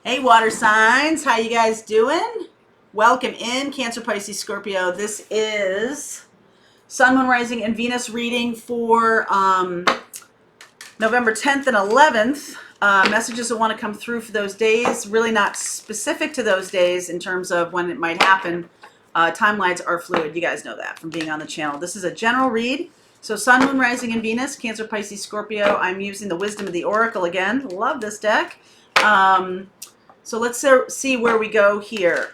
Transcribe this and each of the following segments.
Hey, water signs, how you guys doing? Welcome in, Cancer Pisces Scorpio. This is Sun, Moon, Rising, and Venus reading for November 10th and 11th. Messages that want to come through for those days, really not specific to those days in terms of when it might happen. Timelines are fluid. You guys know that from being on the channel. This is a general read. So Sun, Moon, Rising, and Venus, Cancer, Pisces, Scorpio. I'm using the Wisdom of the Oracle again. Love this deck. So let's see where we go here.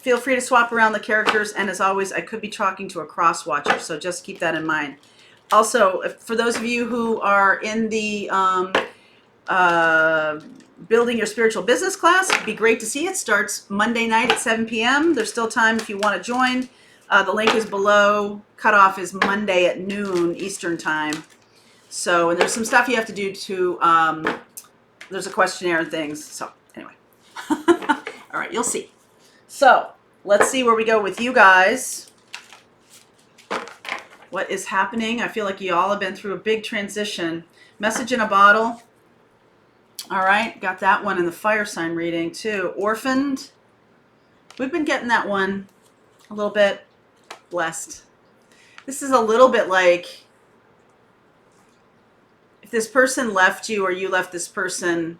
Feel free to swap around the characters. And as always, I could be talking to a cross watcher, so just keep that in mind. Also, for those of you who are in the Building Your Spiritual Business class, it'd be great to see it. Starts Monday night at 7 p.m. There's still time if you want to join. The link is below. Cutoff is Monday at noon Eastern time. So, and there's some stuff you have to do to... there's a questionnaire and things. So anyway, all right, you'll see. So let's see where we go with you guys. What is happening? I feel like you all have been through a big transition. Message in a bottle. All right, got that one in the fire sign reading too. Orphaned. We've been getting that one a little bit. Blessed. This is a little bit like, this person left you or you left this person,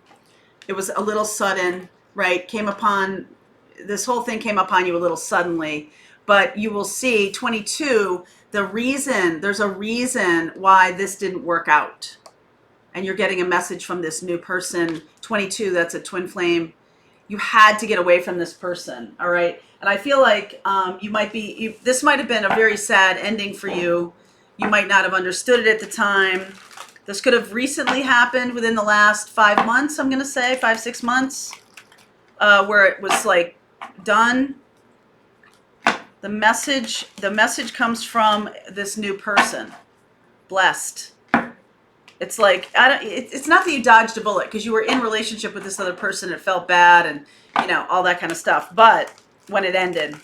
it was a little sudden, right? This whole thing came upon you a little suddenly, but you will see 22, there's a reason why this didn't work out. And you're getting a message from this new person. 22, that's a twin flame. You had to get away from this person, all right? And I feel like this might have been a very sad ending for you. You might not have understood it at the time. This could have recently happened within the last 5 months, I'm going to say, 5-6 months, where it was like done. The message comes from this new person. Blessed. It's like, it's not that you dodged a bullet because you were in relationship with this other person. It felt bad and, all that kind of stuff. But when it ended,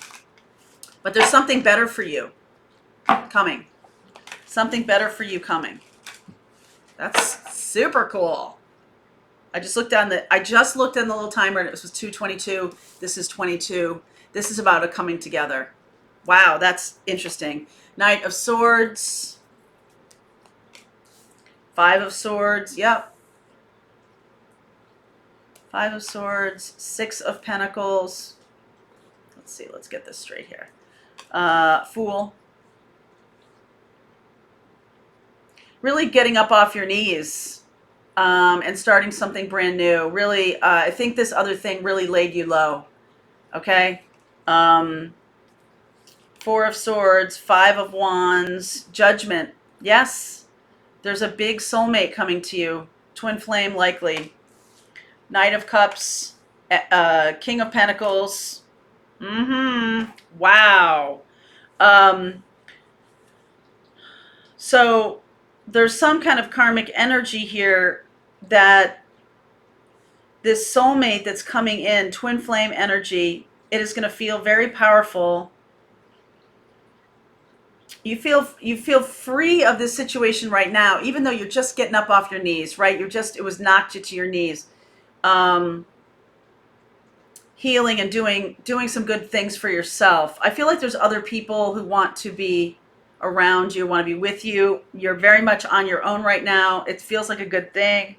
but there's something better for you coming. Something better for you coming. That's super cool. I just looked on the little timer and it was 2:22. This is 22. This is about a coming together. Wow, that's interesting. Knight of Swords. 5 of Swords. Yep. 5 of Swords. 6 of Pentacles. Let's see. Let's get this straight here. Fool. Really getting up off your knees and starting something brand new. Really, I think this other thing really laid you low. Okay? 4 of Swords, 5 of Wands, Judgment. Yes, there's a big soulmate coming to you. Twin flame likely. Knight of Cups, King of Pentacles. Wow. So there's some kind of karmic energy here that this soulmate that's coming in, twin flame energy, it is going to feel very powerful. You feel free of this situation right now, even though you're just getting up off your knees, right? It was knocked you to your knees. Healing and doing some good things for yourself. I feel like there's other people who want to be around you, want to be with you. You're very much on your own right now. It feels like a good thing.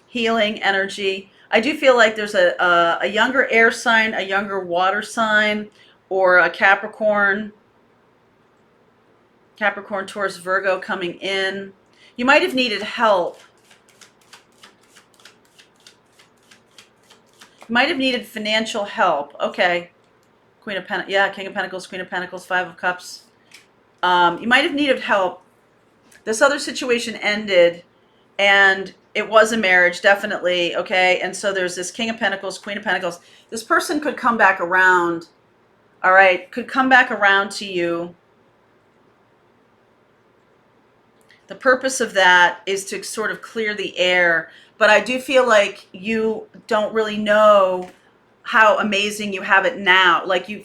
Healing energy. I do feel like there's a younger air sign, a younger water sign, or a Capricorn, Taurus, Virgo coming in. You might have needed help. You might have needed financial help. Okay. King of Pentacles, Queen of Pentacles, 5 of Cups. You might have needed help. This other situation ended, and it was a marriage, definitely, okay? And so there's this King of Pentacles, Queen of Pentacles. This person could come back around, all right? Could come back around to you. The purpose of that is to sort of clear the air, but I do feel like you don't really know how amazing you have it now. Like you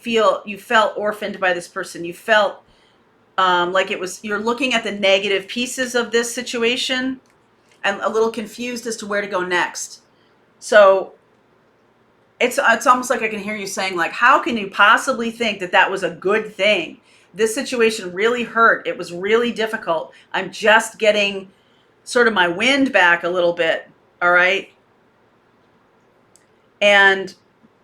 felt orphaned by this person. You felt like you're looking at the negative pieces of this situation and a little confused as to where to go next. So It's almost like I can hear you saying, like, how can you possibly think that that was a good thing? This situation really hurt. It was really difficult. I'm just getting sort of my wind back a little bit. All right. And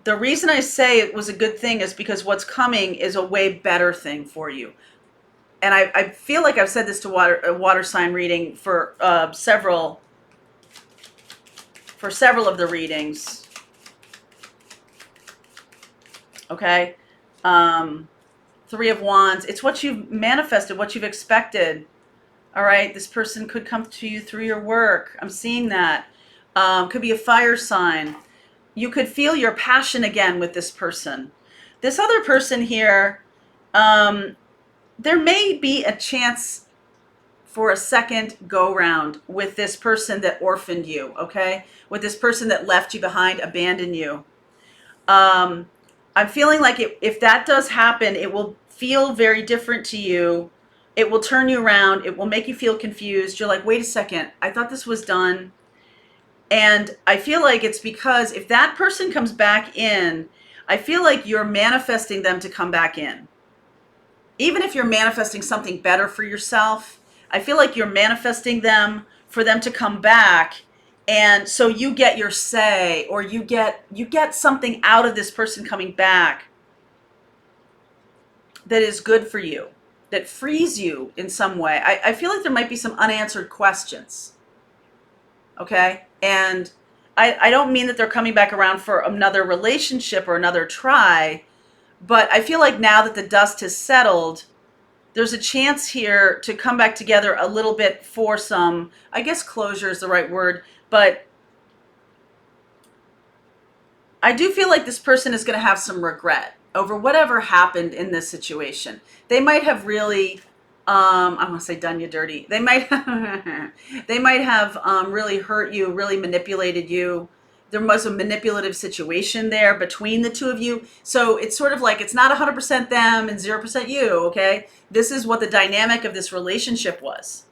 the reason I say it was a good thing is because what's coming is a way better thing for you. And I feel like I've said this to water sign reading for several of the readings. Okay. Three of Wands. It's what you've manifested, what you've expected. All right. This person could come to you through your work. I'm seeing that. Could be a fire sign. You could feel your passion again with this person. This other person here, there may be a chance for a second go round with this person that orphaned you, okay? With this person that left you behind, abandoned you. I'm feeling like if that does happen, it will feel very different to you. It will turn you around. It will make you feel confused. You're like, wait a second, I thought this was done. And I feel like it's because if that person comes back in, I feel like you're manifesting them to come back in. Even if you're manifesting something better for yourself, I feel like you're manifesting them for them to come back. And so you get your say, or you get something out of this person coming back that is good for you, that frees you in some way. I feel like there might be some unanswered questions. Okay? And I don't mean that they're coming back around for another relationship or another try, but I feel like now that the dust has settled, there's a chance here to come back together a little bit for some, I guess closure is the right word, but I do feel like this person is going to have some regret over whatever happened in this situation. They might have really, I'm going to say done you dirty. They might, they might have really hurt you, really manipulated you. There was a manipulative situation there between the two of you. So it's sort of like it's not 100% them and 0% you, okay? This is what the dynamic of this relationship was.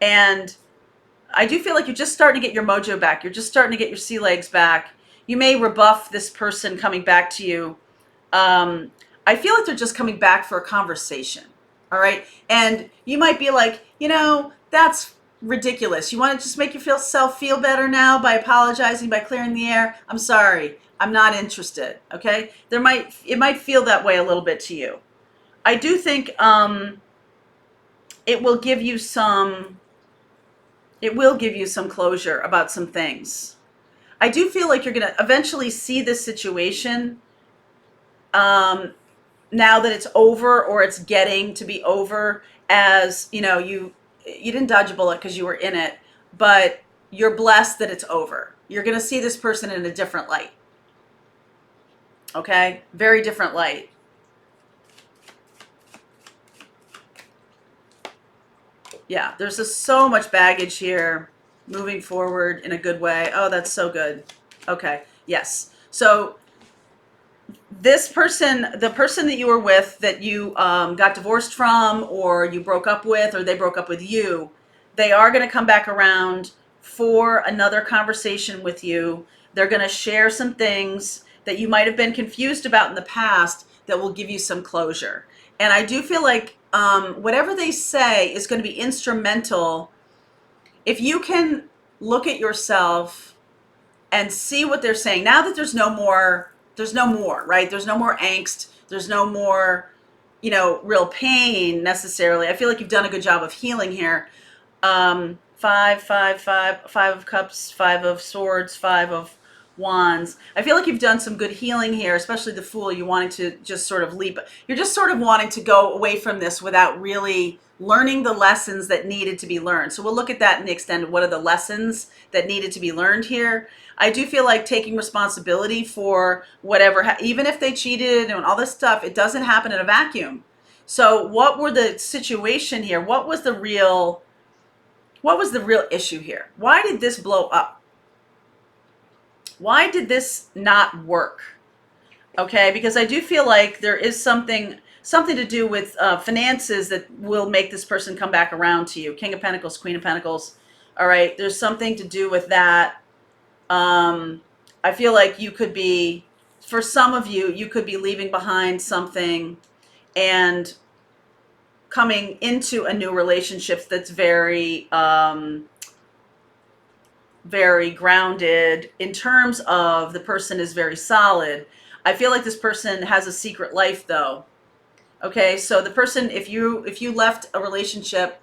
And I do feel like you're just starting to get your mojo back. You're just starting to get your sea legs back. You may rebuff this person coming back to you. I feel like they're just coming back for a conversation, all right? And you might be like, that's ridiculous. You want to just make yourself feel better now by apologizing, by clearing the air? I'm sorry. I'm not interested, okay? It might feel that way a little bit to you. I do think it will give you some closure about some things. I do feel like you're going to eventually see this situation now that it's over, or it's getting to be over, as you didn't dodge a bullet because you were in it, but you're blessed that it's over. You're going to see this person in a different light. Okay? Very different light. Yeah, there's just so much baggage here moving forward in a good way. Oh, that's so good. Okay, yes. So this person, the person that you were with, that you got divorced from, or you broke up with, or they broke up with you, they are going to come back around for another conversation with you. They're going to share some things that you might have been confused about in the past that will give you some closure. And I do feel like whatever they say is going to be instrumental. If you can look at yourself and see what they're saying, now that there's no more, right? There's no more angst. There's no more, real pain necessarily. I feel like you've done a good job of healing here. Five of Cups, Five of Swords, Five of Wands. I feel like you've done some good healing here, especially the Fool. You wanted to just sort of leap. You're just sort of wanting to go away from this without really learning the lessons that needed to be learned. So we'll look at that in the extended. What are the lessons that needed to be learned here? I do feel like taking responsibility for whatever, even if they cheated and all this stuff, it doesn't happen in a vacuum. So what were the situation here? What was the real issue here? Why did this blow up? Why did this not work? Okay, because I do feel like there is something to do with finances that will make this person come back around to you. King of Pentacles, Queen of Pentacles. All right, there's something to do with that. I I feel like you could be, for some of you, you could be leaving behind something and coming into a new relationship that's very, very grounded in terms of the person is very solid. I feel like this person has a secret life though. Okay, so the person, if you left a relationship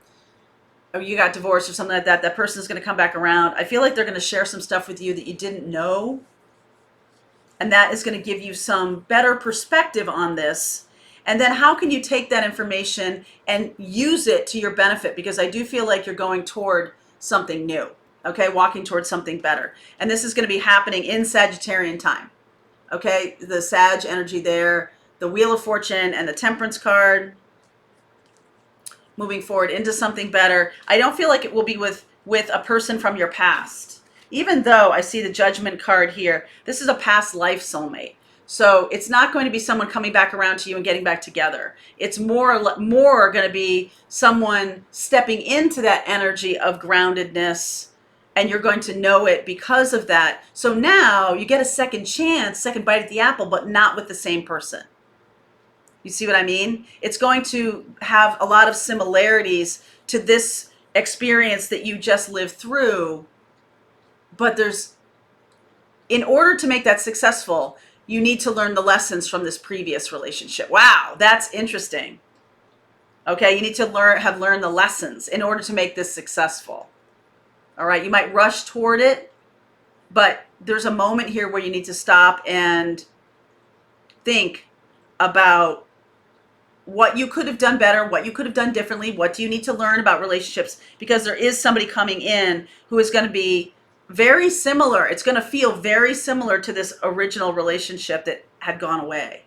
or you got divorced or something like that, that person is going to come back around. I feel like they're going to share some stuff with you that you didn't know. And that is going to give you some better perspective on this. And then how can you take that information and use it to your benefit? Because I do feel like you're going toward something new, okay? Walking towards something better. And this is going to be happening in Sagittarian time, okay? The Sag energy there, the Wheel of Fortune and the Temperance card, moving forward into something better. I don't feel like it will be with a person from your past. Even though I see the Judgment card here, this is a past life soulmate. So it's not going to be someone coming back around to you and getting back together. It's more going to be someone stepping into that energy of groundedness, and you're going to know it because of that. So now you get a second chance, second bite at the apple, but not with the same person. You see what I mean? It's going to have a lot of similarities to this experience that you just lived through. But in order to make that successful, you need to learn the lessons from this previous relationship. Wow, that's interesting. Okay, you need to have learned the lessons in order to make this successful. All right, you might rush toward it, but there's a moment here where you need to stop and think about what you could have done better, what you could have done differently, what do you need to learn about relationships, because there is somebody coming in who is going to be very similar. It's going to feel very similar to this original relationship that had gone away.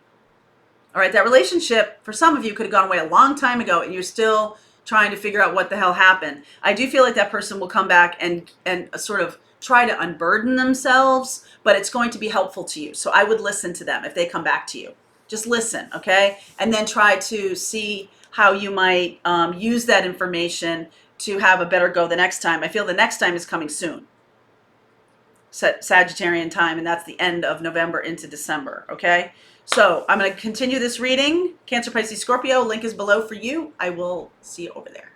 All right, that relationship, for some of you, could have gone away a long time ago, and you're still trying to figure out what the hell happened. I do feel like that person will come back and sort of try to unburden themselves, but it's going to be helpful to you. So I would listen to them if they come back to you. Just listen, okay? And then try to see how you might use that information to have a better go the next time. I feel the next time is coming soon. Sagittarian time, and that's the end of November into December, okay? So I'm going to continue this reading. Cancer, Pisces, Scorpio. Link is below for you. I will see you over there.